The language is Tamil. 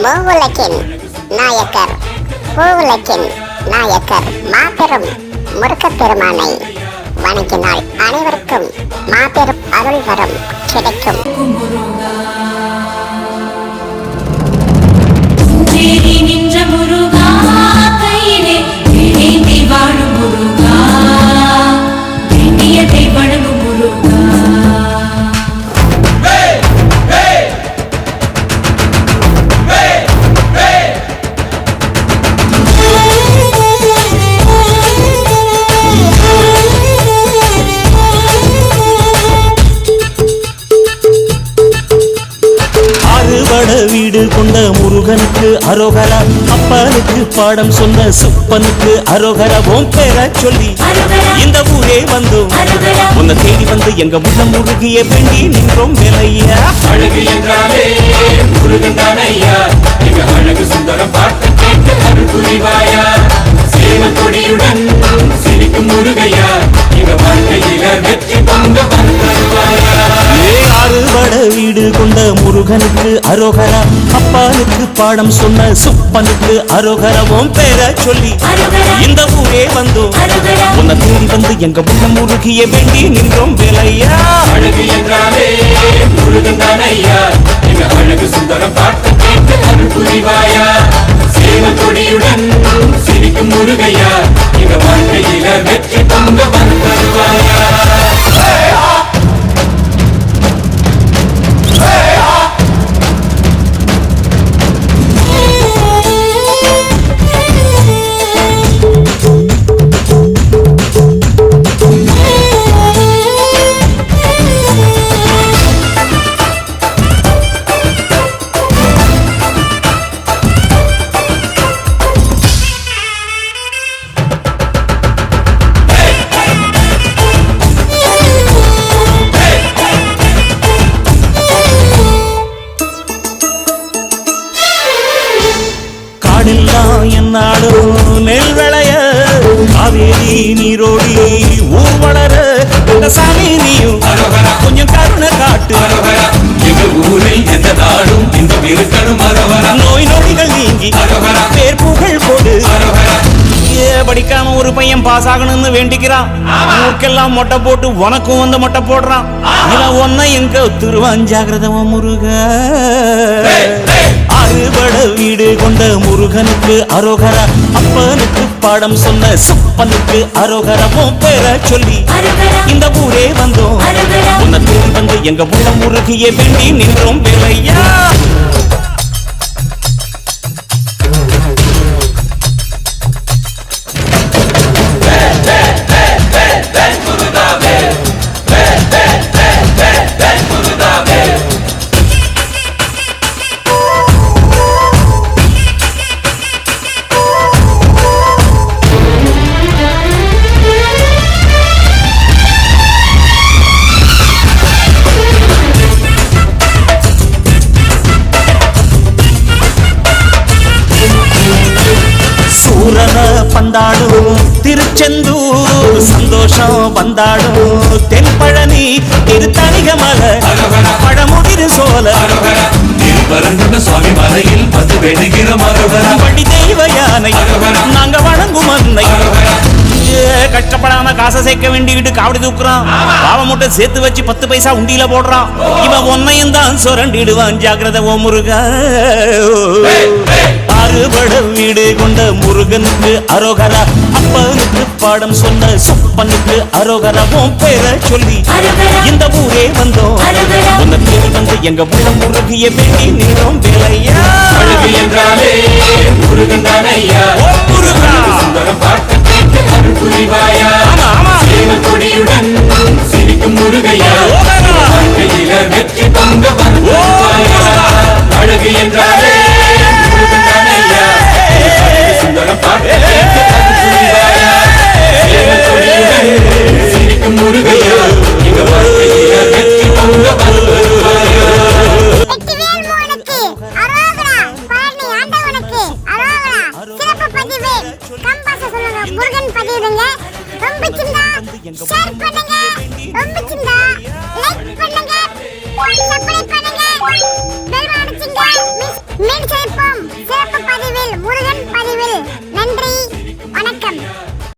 மூவுலகின் நாயக்கர் பூவுலகின் நாயக்கர் மாபெரும் முருகப் பெருமானை வணங்கினால் அனைவருக்கும் மாபெரும் அருள் வரம் கிடைக்கும். நின்ற முருகா கையிலே வாழும் முருகா வேண்டியதை வழங்கும் முருகா. வீடு கொண்ட முருகனுக்கு அரோகரா, அப்பனுக்கு பாடம் சொன்ன சுப்பனுக்கு அரோகரா. ஓம் பேர சொல்லி இந்த ஊரே வந்தோம், உன்னை தேடி வந்து எங்க முன்ன முருகிய வேண்டி நின்றோம் வேலையா. அழகு என்றாலே முருகன் தானையா, எங்க அழகு சுந்தரம் பார்த்து கேட்டு அருள் புரிவாயா. சேவல் கொடியுடன் சிரிக்கும் முருகையா, எங்க வாழ்க்கையில வெற்றி பொங்க வந்தருவாயா. ஆறுபட வீடு கொண்ட முருகனுக்கு அரோகரா, அப்பனுக்கு பாடம் சொன்ன சுப்பனுக்கு அரோகரா. ஓம் பேர சொல்லி இந்த ஊரே வந்தோம், உன்னை தேடி வந்து எங்க முன்ன முருகிய வேண்டி நின்றோம் வேலையா. அழகு என்றாலே முருகன் தானையா, எங்க அழகு சுந்தரம் பார்த்து கேட்டு அருள் புரிவாயா. சேவல் கொடியுடன் சிரிக்கும் முருகையா, எங்க வாழ்க்கையில வெற்றி பொங்க வந்தருவாயா. என்னாலும் நெல் விளைய காவேரி நீரோடி ஊர் வளர இந்த சாமி நீயும் கொஞ்சம் கருணை காட்டு. எங்க ஊரை எந்த நாடும் இந்த இருக்கணும் நோய் நொடிகள் நீங்கி பேர் புகழ் போடு. படிக்காம ஒரு பையன் பாஸ் ஆகணும்னு வேண்டிக்கிறான், ஊருக்கெல்லாம் மொட்டை போட்டு உனக்கும் வந்து மொட்டை போடுறான். இவன் ஒன்ன எங்க ஒத்துருவான், ஜாகிரதமா முருக. அறுபட வீடு கொண்ட முருகனுக்கு அரோகரா, அப்பனுக்கு பாடம் சொன்ன சுப்பனுக்கு அரோகரா. உன் பேர சொல்லி இந்த ஊரே வந்தோம், உன்னை தேடி வந்து எங்க உள்ள முருகிய வேண்டி நின்றோம் வேலையா. பந்தாடும் திருச்செந்தூர் சந்தோஷம் வந்தாடும் தென்பழனி திருத்தணிகமலை பழமுதிர் சோல சுவாமி மலையில் வந்து வேண்டுகிற வண்டி தெய்வ யானை நாங்க வணங்கும் அன்னை. கஷ்டப்படாம காசை சேர்க்க வேண்டிக்கிட்டு காவடி தூக்குறான், பாவ மூட்டை சேர்த்து வச்சு 10 பைசா உண்டியில போடுறான். இவன் ஒன்னையும் தான் சுரண்டிடுவான், ஜாகிரத ஓ முருகா. அறுபட வீடு கொண்ட முருகனுக்கு அரோகரா, அப்பனுக்கு பாடம் சொன்ன சுப்பனுக்கு அரோகரா. உன் பேர சொல்லி இந்த ஊரே வந்தோம், உன்னை தேடி வந்து எங்க உள்ள முருகிய வேண்டி நின்றோம் வேலையா. அழகு என்றாலே முருகன் தானையா, முருகா சுந்தரம் பார்த்து கேட்டு அருள் புரிவாயா. சேவல் கொடியுடன் சிரிக்கும் முருகையா, வாழ்க்கையில வெற்றி பொங்க வந்தருவாயா. அழகு என்றாலே முருகன் தானையா, சுந்தரம் பார்த்து கேட்டு அருள் புரிவாயா. சேவல் கொடியுடன் சிரிக்கும் முருகையா, எங்க வாழ்க்கையில வெற்றி பொங்க வந்தருவாயா. முருகன் பதிவுங்க. ரொம்ப சின்ன ஷேர் பண்ணுங்க, ரொம்ப சின்ன லைக் பண்ணுங்க, சப்ஸ்கிரைப் பண்ணுங்க, பெல் அடிச்சுங்க. மீட் செய்வோம். வணக்கம்